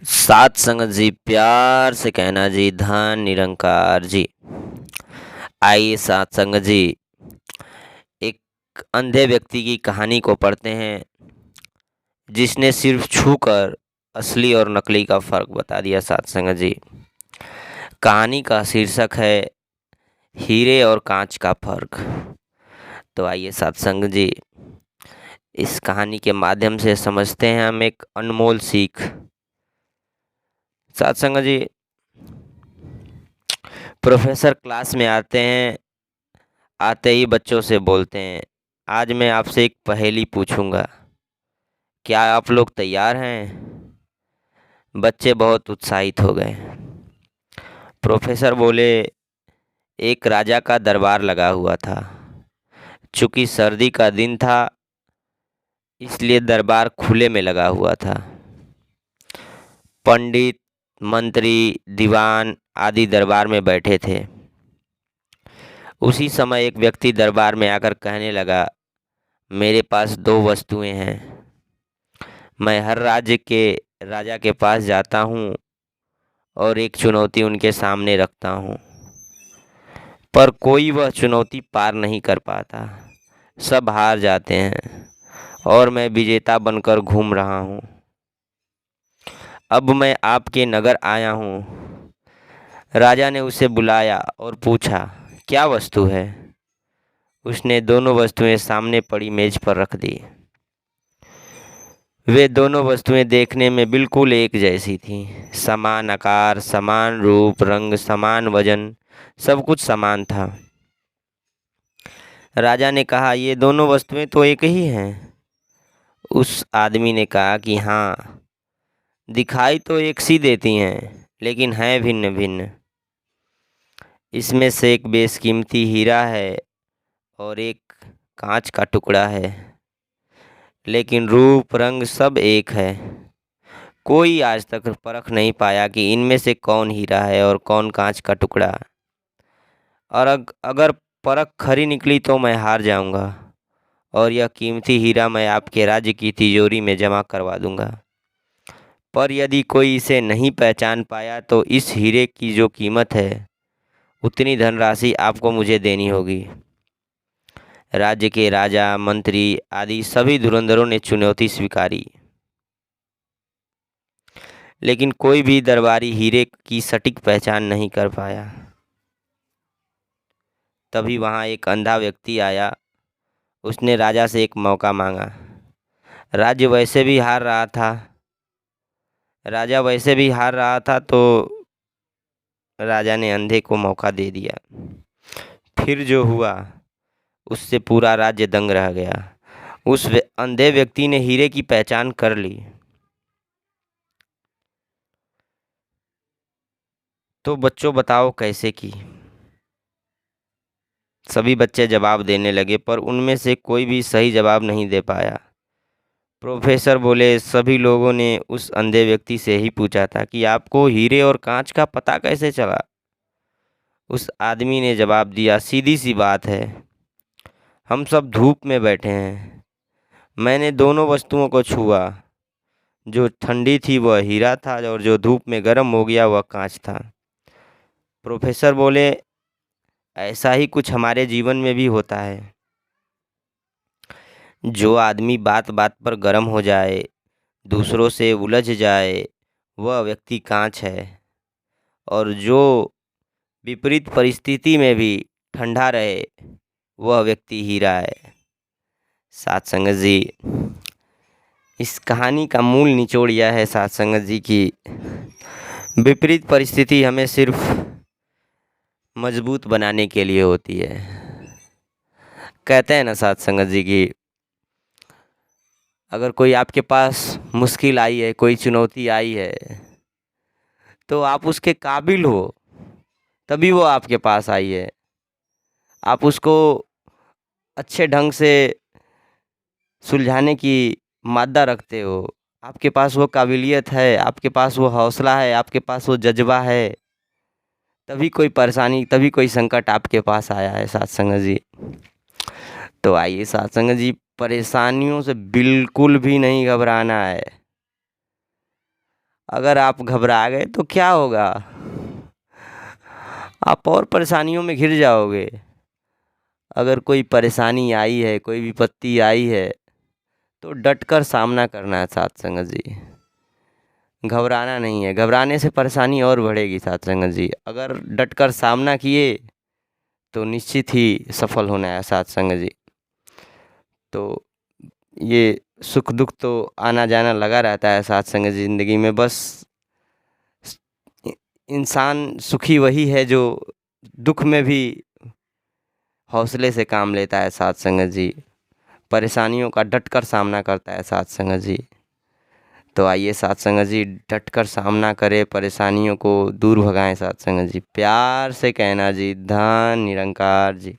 सात संगत जी, प्यार से कहना जी, धन निरंकार जी। आइए सात संगत जी, एक अंधे व्यक्ति की कहानी को पढ़ते हैं जिसने सिर्फ छूकर असली और नकली का फर्क बता दिया। सात संगत जी, कहानी का शीर्षक है हीरे और कांच का फर्क। तो आइए सात संगत जी, इस कहानी के माध्यम से समझते हैं हम एक अनमोल सीख। सात संगत जी, प्रोफेसर क्लास में आते हैं, आते ही बच्चों से बोलते हैं, आज मैं आपसे एक पहेली पूछूंगा, क्या आप लोग तैयार हैं? बच्चे बहुत उत्साहित हो गए। प्रोफेसर बोले, एक राजा का दरबार लगा हुआ था। चूंकि सर्दी का दिन था, इसलिए दरबार खुले में लगा हुआ था। पंडित, मंत्री, दीवान आदि दरबार में बैठे थे। उसी समय एक व्यक्ति दरबार में आकर कहने लगा, मेरे पास दो वस्तुएं हैं। मैं हर राज्य के राजा के पास जाता हूँ और एक चुनौती उनके सामने रखता हूँ, पर कोई वह चुनौती पार नहीं कर पाता। सब हार जाते हैं और मैं विजेता बनकर घूम रहा हूँ। अब मैं आपके नगर आया हूँ। राजा ने उसे बुलाया और पूछा, क्या वस्तु है? उसने दोनों वस्तुएं सामने पड़ी मेज पर रख दी। वे दोनों वस्तुएं देखने में बिल्कुल एक जैसी थीं। समान आकार, समान रूप, रंग, समान वजन, सब कुछ समान था। राजा ने कहा, ये दोनों वस्तुएं तो एक ही हैं। उस आदमी ने कहा कि हाँ, दिखाई तो एक सी देती हैं, लेकिन हैं भिन्न भिन्न। इसमें से एक बेशकीमती हीरा है और एक कांच का टुकड़ा है, लेकिन रूप रंग सब एक है। कोई आज तक परख नहीं पाया कि इनमें से कौन हीरा है और कौन कांच का टुकड़ा। और अगर परख खरी निकली तो मैं हार जाऊंगा और यह कीमती हीरा मैं आपके राज्य की तिजोरी में जमा करवा दूंगा। पर यदि कोई इसे नहीं पहचान पाया तो इस हीरे की जो कीमत है, उतनी धनराशि आपको मुझे देनी होगी। राज्य के राजा, मंत्री आदि सभी धुरंधरों ने चुनौती स्वीकारी, लेकिन कोई भी दरबारी हीरे की सटीक पहचान नहीं कर पाया। तभी वहां एक अंधा व्यक्ति आया। उसने राजा से एक मौका मांगा। राज्य वैसे भी हार रहा था राजा वैसे भी हार रहा था, तो राजा ने अंधे को मौका दे दिया। फिर जो हुआ, उससे पूरा राज्य दंग रह गया। अंधे व्यक्ति ने हीरे की पहचान कर ली। तो बच्चों बताओ कैसे की? सभी बच्चे जवाब देने लगे, पर उनमें से कोई भी सही जवाब नहीं दे पाया। प्रोफेसर बोले, सभी लोगों ने उस अंधे व्यक्ति से ही पूछा था कि आपको हीरे और कांच का पता कैसे चला? उस आदमी ने जवाब दिया, सीधी सी बात है, हम सब धूप में बैठे हैं। मैंने दोनों वस्तुओं को छुआ। जो ठंडी थी वह हीरा था और जो धूप में गर्म हो गया वह कांच था। प्रोफेसर बोले, ऐसा ही कुछ हमारे जीवन में भी होता है। जो आदमी बात बात पर गर्म हो जाए, दूसरों से उलझ जाए, वह व्यक्ति कांच है। और जो विपरीत परिस्थिति में भी ठंडा रहे, वह व्यक्ति हीरा है। साथ संगत जी, इस कहानी का मूल निचोड़ यह है साथ संगत जी की विपरीत परिस्थिति हमें सिर्फ मजबूत बनाने के लिए होती है। कहते हैं ना साथ संगत जी की अगर कोई आपके पास मुश्किल आई है, कोई चुनौती आई है, तो आप उसके काबिल हो, तभी वो आपके पास आई है। आप उसको अच्छे ढंग से सुलझाने की मादा रखते हो। आपके पास वो काबिलियत है, आपके पास वो हौसला है, आपके पास वो जज्बा है, तभी कोई परेशानी, तभी कोई संकट आपके पास आया है साथ संगत जी। तो आइए साथ संगत जी, परेशानियों से बिल्कुल भी नहीं घबराना है। अगर आप घबरा गए तो क्या होगा, आप और परेशानियों में घिर जाओगे। अगर कोई परेशानी आई है, कोई विपत्ति आई है, तो डट कर सामना करना है साथ संगत जी, घबराना नहीं है। घबराने से परेशानी और बढ़ेगी साथ संगत जी। अगर डट कर सामना किए तो निश्चित ही सफल होना है साथ संगत जी। तो ये सुख दुख तो आना जाना लगा रहता है साथ संगत जी ज़िंदगी में। बस इंसान सुखी वही है जो दुख में भी हौसले से काम लेता है साथ संगत जी, परेशानियों का डट कर सामना करता है साथ संगत जी। तो आइए साथ संगत जी डट कर सामना करें, परेशानियों को दूर भगाएं साथ संगत जी। प्यार से कहना जी, धन निरंकार जी।